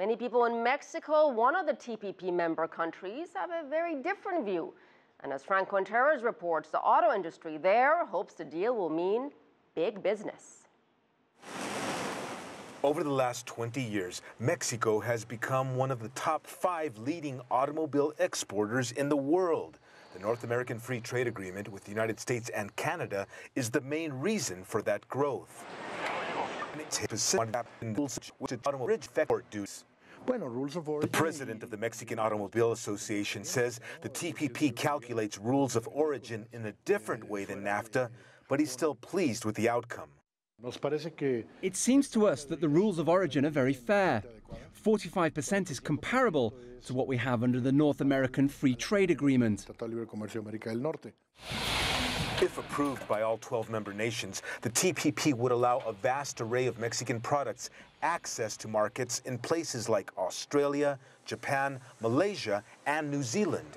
Many people in Mexico, one of the TPP member countries, have a very different view. And as Franc Contreras reports, the auto industry there hopes the deal will mean big business. Over the last 20 years, Mexico has become one of the top 5 leading automobile exporters in the world. The North American Free Trade Agreement with the United States and Canada is the main reason for that growth. The president of the Mexican Automobile Association says the TPP calculates rules of origin in a different way than NAFTA, but he's still pleased with the outcome. It seems to us that the rules of origin are very fair. 45% is comparable to what we have under the North American Free Trade Agreement. If approved by all 12 member nations, the TPP would allow a vast array of Mexican products access to markets in places like Australia, Japan, Malaysia, and New Zealand.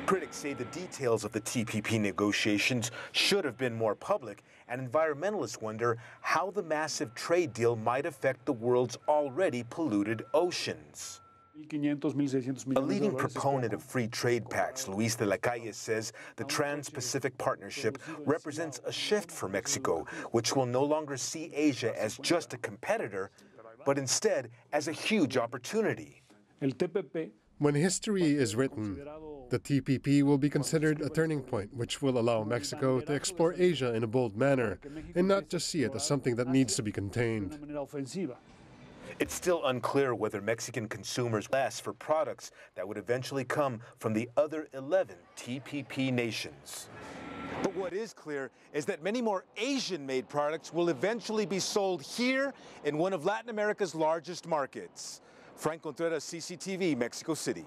Critics say the details of the TPP negotiations should have been more public, and environmentalists wonder how the massive trade deal might affect the world's already polluted oceans. A leading proponent of free trade pacts, Luis de la Calle, says the Trans-Pacific Partnership represents a shift for Mexico, which will no longer see Asia as just a competitor, but instead as a huge opportunity. When history is written, the TPP will be considered a turning point, which will allow Mexico to explore Asia in a bold manner, and not just see it as something that needs to be contained. It's still unclear whether Mexican consumers will ask for products that would eventually come from the other 11 TPP nations. But what is clear is that many more Asian-made products will eventually be sold here in one of Latin America's largest markets. Franc Contreras, CCTV, Mexico City.